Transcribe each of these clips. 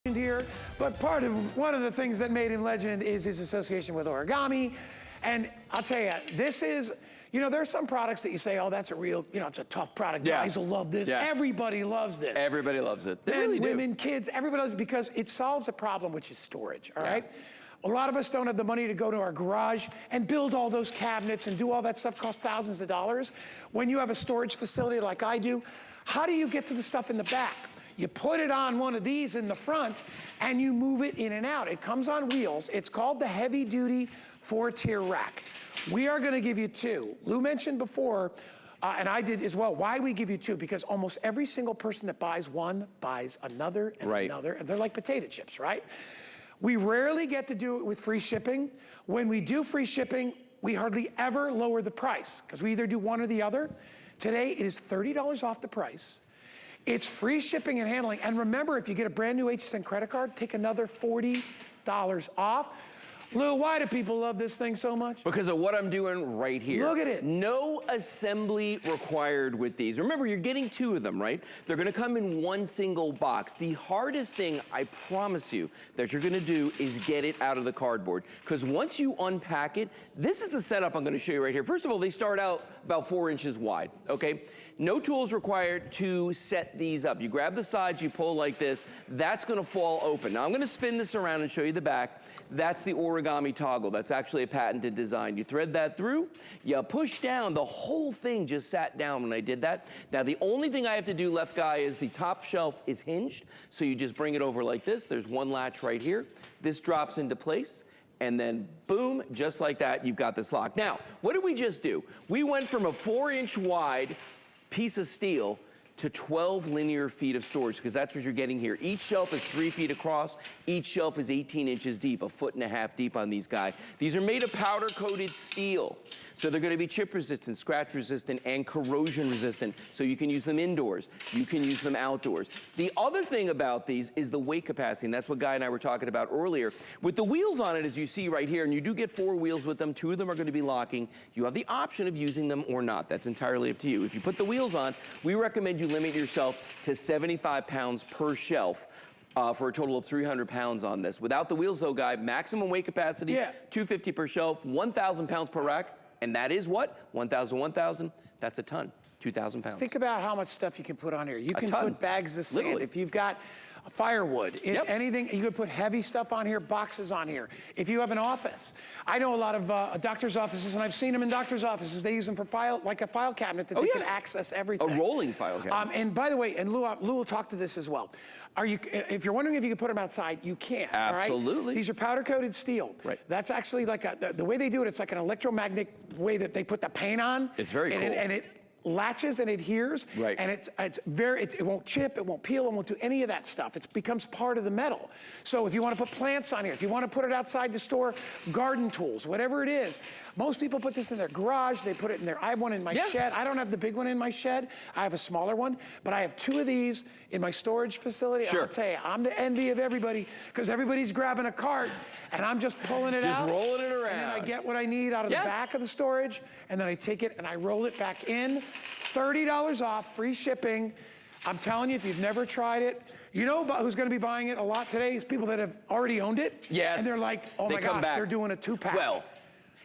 here, but one of the things that made him legend is his association with Origami. And I'll tell you, this is, you know, there's some products that you say, oh, that's a real, you know, it's a tough product. Yeah. Guys will love this. Yeah. Everybody loves this. Everybody loves it. They Men, really do. women, kids, everybody loves it because it solves a problem, which is storage, all right? A lot of us don't have the money to go to our garage and build all those cabinets and do all that stuff, costs thousands of dollars. When you have a storage facility like I do, how do you get to the stuff in the back? You put it on one of these in the front and you move it in and out. It comes on wheels. It's called the heavy duty 4-tier rack. We are gonna give you two. Lou mentioned before, and I did as well, why we give you two, because almost every single person that buys one buys another and another, and they're like potato chips, right? We rarely get to do it with free shipping. When we do free shipping, we hardly ever lower the price, because we either do one or the other. Today, it is $30 off the price. It's free shipping and handling. And remember, if you get a brand new HSN credit card, take another $40 off. Lou, why do people love this thing so much? Because of what I'm doing right here. Look at it. No assembly required with these. Remember, you're getting two of them, right? They're gonna come in one single box. The hardest thing, I promise you, that you're gonna do is get it out of the cardboard. Because once you unpack it, this is the setup I'm gonna show you right here. First of all, they start out about 4 inches wide, okay? No tools required to set these up. You grab the sides, you pull like this, that's gonna fall open. Now I'm gonna spin this around and show you the back. That's the Origami toggle. That's actually a patented design. You thread that through, you push down, the whole thing just sat down when I did that. Now the only thing I have to do left, guy, is the top shelf is hinged, so you just bring it over like this. There's one latch right here. This drops into place. And then boom, just like that, you've got this lock. Now, what did we just do? We went from a 4-inch wide piece of steel to 12 linear feet of storage, because that's what you're getting here. Each shelf is 3 feet across. Each shelf is 18 inches deep, 1.5 feet deep on these guys. These are made of powder-coated steel. So they're gonna be chip resistant, scratch resistant, and corrosion resistant. So you can use them indoors, you can use them outdoors. The other thing about these is the weight capacity, and that's what Guy and I were talking about earlier. With the wheels on it, as you see right here, and you do get 4 wheels with them, 2 of them are gonna be locking. You have the option of using them or not. That's entirely up to you. If you put the wheels on, we recommend you limit yourself to 75 pounds per shelf. For a total of 300 pounds on this. Without the wheels though, Guy, maximum weight capacity, 250 per shelf, 1,000 pounds per rack. And that is what? 1,000, that's a ton, 2,000 pounds. Think about how much stuff you can put on here. You can put bags of sand. Literally. If you've got firewood, anything, you could put heavy stuff on here, boxes on here. If you have an office, I know a lot of doctor's offices, and I've seen them in doctor's offices. They use them for like a file cabinet that they can access everything. A rolling file cabinet. And by the way, and Lou will talk to this as well. If you're wondering if you can put them outside, you can. Absolutely. All right? These are powder-coated steel. Right. That's actually like the way they do it. It's like an electromagnetic way that they put the paint on. It's very cool. And it latches and adheres, and it won't chip, it won't peel, it won't do any of that stuff. It becomes part of the metal. So if you want to put plants on here, if you want to put it outside to store garden tools, whatever it is, most people put this in their garage, they put it in their, I have one in my shed. I don't have the big one in my shed, I have a smaller one, but I have 2 of these in my storage facility. I'll tell you, I'm the envy of everybody, because everybody's grabbing a cart and I'm just pulling it out. Just rolling it around. And then I get what I need out of the back of the storage, and then I take it and I roll it back in. $30 off, free shipping. I'm telling you, if you've never tried it, you know who's gonna be buying it a lot today is people that have already owned it. Yes. And they're like, oh my gosh, they're doing a 2-pack. Well,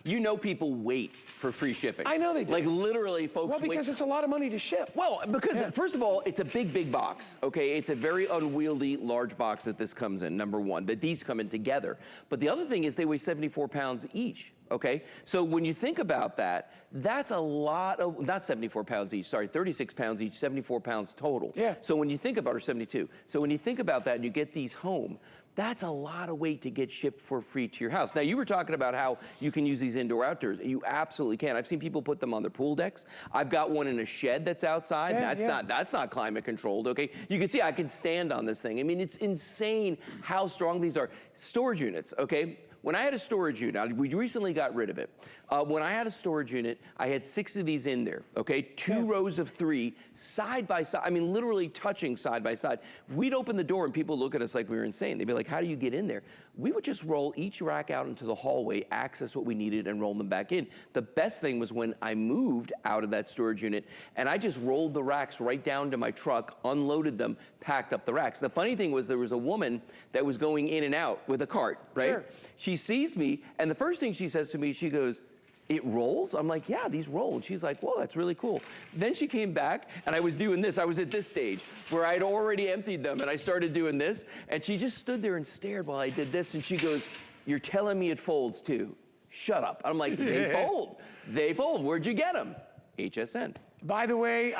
you know people wait for free shipping. I know they do. Like literally, folks Well, because it's a lot of money to ship. Well, because first of all, it's a big box, okay? It's a very unwieldy, large box that this comes in, number one, that these come in together. But the other thing is they weigh 74 pounds each, okay? So when you think about that, that's a lot of, not 74 pounds each, sorry, 36 pounds each, 74 pounds total. Yeah. So when you think about, or 72. So when you think about that and you get these home, that's a lot of weight to get shipped for free to your house. Now, you were talking about how you can use these indoor outdoors. You absolutely can. I've seen people put them on their pool decks. I've got one in a shed that's outside. That's not climate controlled, okay? You can see I can stand on this thing. I mean, it's insane how strong these are. Storage units, okay? When I had a storage unit, we recently got rid of it. When I had a storage unit, I had 6 of these in there, okay? 2 rows of 3, side by side, I mean, literally touching side by side. We'd open the door and people look at us like we were insane. They'd be like, how do you get in there? We would just roll each rack out into the hallway, access what we needed, and roll them back in. The best thing was when I moved out of that storage unit and I just rolled the racks right down to my truck, unloaded them, packed up the racks. The funny thing was there was a woman that was going in and out with a cart, right? Sure. She sees me, and the first thing she says to me, she goes, "It rolls?" I'm like, "Yeah, these roll." And she's like, "Whoa, that's really cool." Then she came back, and I was doing this. I was at this stage where I'd already emptied them, and I started doing this, and she just stood there and stared while I did this, and she goes, "You're telling me it folds too? Shut up." I'm like, "They fold. They fold. Where'd you get them?" HSN. By the way,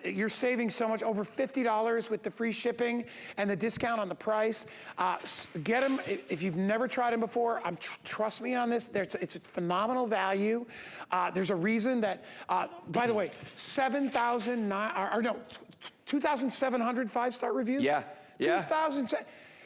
you're saving so much, over $50 with the free shipping and the discount on the price. Get them, if you've never tried them before, trust me on this, it's a phenomenal value. There's a reason that, by the way, 2,700 five-star reviews? Yeah, yeah. 2,000,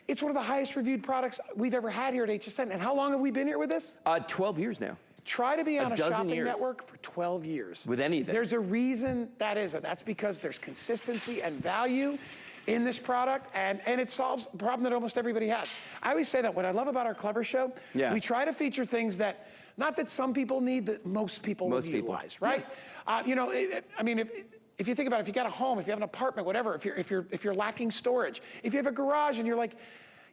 it's one of the highest reviewed products we've ever had here at HSN. And how long have we been here with this? 12 years now. Try to be on a shopping years. network for 12 years. With anything. There's a reason that is, and that's because there's consistency and value in this product, and it solves a problem that almost everybody has. I always say that what I love about our Clever Show, we try to feature things that, not that some people need, but most people will utilize, right? You know, I mean, if you think about it, if you got a home, if you have an apartment, whatever, if you're lacking storage, if you have a garage and you're like,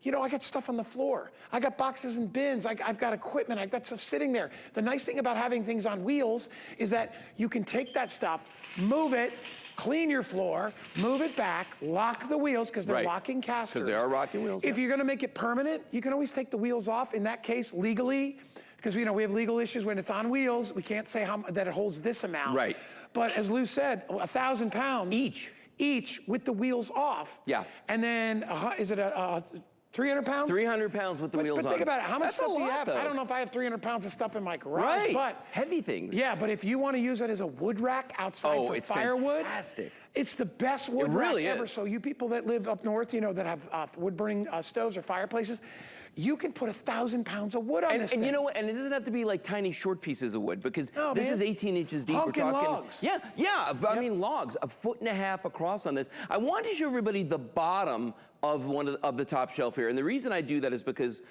you know, I got stuff on the floor. I got boxes and bins. I've got equipment. I've got stuff sitting there. The nice thing about having things on wheels is that you can take that stuff, move it, clean your floor, move it back, lock the wheels, because they're locking casters. Because they are rocking wheels. If you're going to make it permanent, you can always take the wheels off. In that case, legally, because you know we have legal issues when it's on wheels. We can't say that it holds this amount. Right. But as Lou said, 1,000 pounds each with the wheels off. Yeah. And then is it a 300 pounds? 300 pounds with the wheels on. But think about it. How much stuff do you have? Though. I don't know if I have 300 pounds of stuff in my garage, but heavy things. Yeah, but if you want to use it as a wood rack outside for firewood, fantastic. It's the best wood rack ever. So you people that live up north, you know, that have wood-burning stoves or fireplaces, you can put 1,000 pounds of wood on this thing. And you know what? And it doesn't have to be like tiny short pieces of wood, because this is 18 inches deep. Hunkin' We're talking logs. Yeah. I mean logs, 1.5 feet across on this. I want to show everybody the bottom of the top shelf here. And the reason I do that is because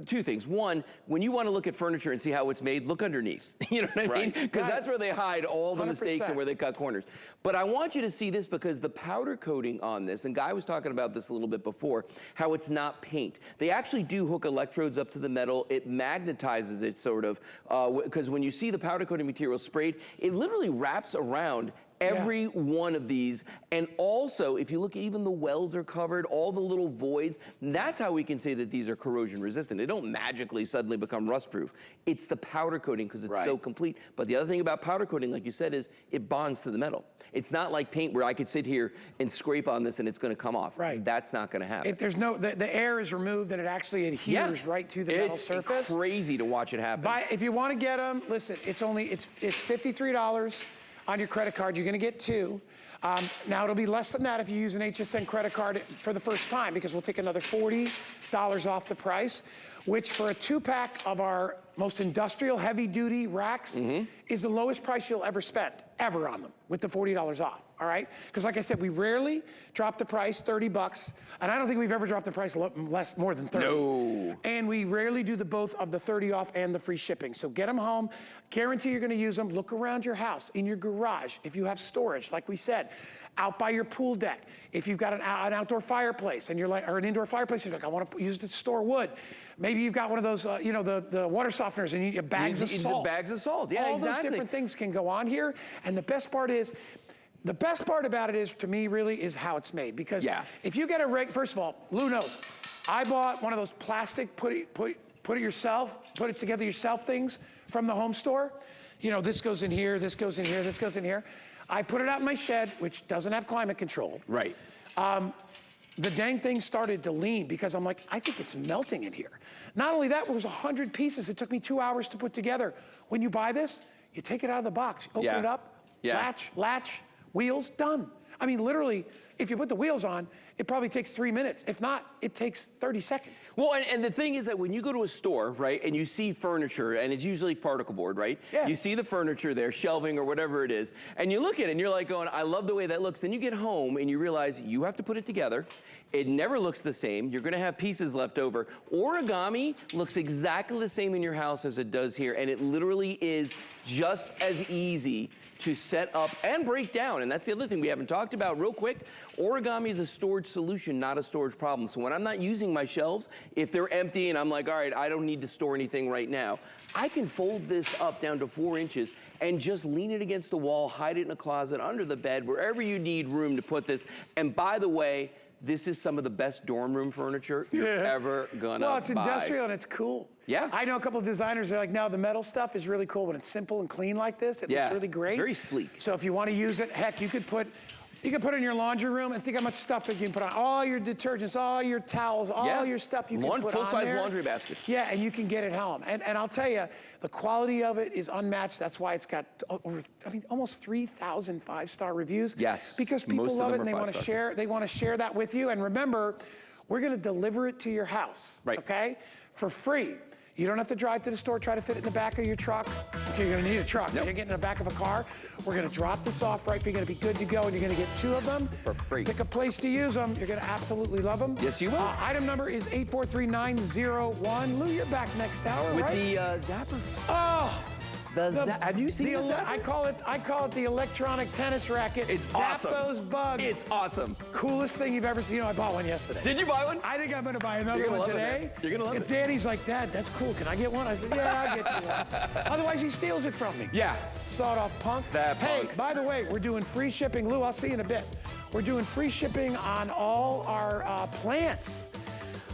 two things. One, when you want to look at furniture and see how it's made, look underneath. You know what I mean? Because that's where they hide all the mistakes and where they cut corners. But I want you to see this because the powder coating on this, and Guy was talking about this a little bit before, how it's not paint. They actually do hook electrodes up to the metal. It magnetizes it sort of, because when you see the powder coating material sprayed, it literally wraps around every one of these. And also, if you look at even the wells are covered, all the little voids, that's how we can say that these are corrosion resistant. They don't magically suddenly become rust proof. It's the powder coating because it's so complete. But the other thing about powder coating, like you said, is it bonds to the metal. It's not like paint where I could sit here and scrape on this and it's gonna come off. That's not gonna happen. There's no, the air is removed and it actually adheres right to the metal surface. It's crazy to watch it happen. If you want to get them, listen, it's $53 on your credit card. You're going to get 2. Now it'll be less than that if you use an HSN credit card for the first time, because we'll take another $40 off the price, which for a 2-pack of our most industrial heavy-duty racks is the lowest price you'll ever spend, ever on them, with the $40 off, all right? Because like I said, we rarely drop the price, $30, and I don't think we've ever dropped the price more than 30. No. And we rarely do both of the 30 off and the free shipping. So get them home, guarantee you're gonna use them. Look around your house, in your garage, if you have storage, like we said, out by your pool deck. If you've got an outdoor fireplace and you're like, or an indoor fireplace, you're like, I want to use it to store wood. Maybe you've got one of those, you know, the water softeners and you need bags of salt. Bags of salt, All those different things can go on here. And the best part about it is, to me, really, is how it's made. Because if you get first of all, Lou knows, I bought one of those plastic put it together yourself things from the home store. You know, this goes in here, this goes in here, this goes in here. I put it out in my shed, which doesn't have climate control. The dang thing started to lean because I'm like, I think it's melting in here. Not only that, it was 100 pieces. It took me 2 hours to put together. When you buy this, you take it out of the box, open it up, latch, wheels, done. I mean, literally, if you put the wheels on, it probably takes 3 minutes. If not, it takes 30 seconds. Well, and the thing is that when you go to a store, right, and you see furniture, and it's usually particle board, right? You see the furniture there, shelving or whatever it is, and you look at it and you're like going, I love the way that looks. Then you get home and you realize you have to put it together. It never looks the same. You're gonna have pieces left over. Origami looks exactly the same in your house as it does here, and it literally is just as easy to set up and break down. And that's the other thing we haven't talked about real quick. Origami is a storage solution, not a storage problem. So when I'm not using my shelves, if they're empty and I'm like, all right, I don't need to store anything right now, I can fold this up down to 4 inches and just lean it against the wall, hide it in a closet, under the bed, wherever you need room to put this. And by the way, this is some of the best dorm room furniture you're ever gonna buy. Well, it's industrial and it's cool. Yeah. I know a couple of designers that are like, no, the metal stuff is really cool when it's simple and clean like this. It looks really great. Very sleek. So if you want to use it, heck, you could put it in your laundry room and think how much stuff that you can put on. All your detergents, all your towels, all your stuff you can put on full-size there. laundry baskets. Yeah, and you can get it home. And I'll tell you, the quality of it is unmatched. That's why it's got over, almost 3,000 5-star reviews. Yes. Because people love it and they want to share. They want to share that with you. And remember, we're going to deliver it to your house. Right. Okay? For free. You don't have to drive to the store, try to fit it in the back of your truck. Okay, you're gonna need a truck. You're getting in the back of a car. We're gonna drop this off right, you're gonna be good to go, and you're gonna get 2 of them. For free. Pick a place to use them. You're gonna absolutely love them. Yes, you will. Item number is 843901. Lou, you're back next hour, With right? the zapper. Oh! Have you seen the zapper? I call it the electronic tennis racket. It's Zap awesome. those bugs. It's awesome. Coolest thing you've ever seen. You know, I bought one yesterday. Did you buy one? I think I'm gonna buy another You're gonna one love it, today. man. You're gonna love and it. Danny's like, Dad, that's cool. Can I get one? I said, yeah, I'll get you one. Otherwise, he steals it from me. Yeah. Sawed-off punk. That Hey, punk. by the way, we're doing free shipping. Lou, I'll see you in a bit. We're doing free shipping on all our plants.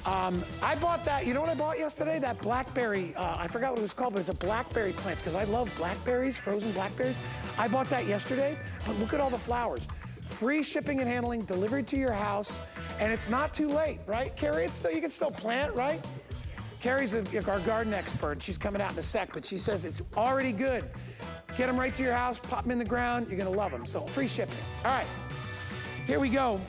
I bought that, you know what I bought yesterday? That blackberry, I forgot what it was called, but it's a blackberry plant, because I love blackberries, frozen blackberries. I bought that yesterday, but look at all the flowers. Free shipping and handling, delivered to your house, and it's not too late, right? Carrie, you can still plant, right? Carrie's our garden expert. She's coming out in a sec, but she says it's already good. Get them right to your house, pop them in the ground, you're gonna love them. So free shipping. All right, here we go.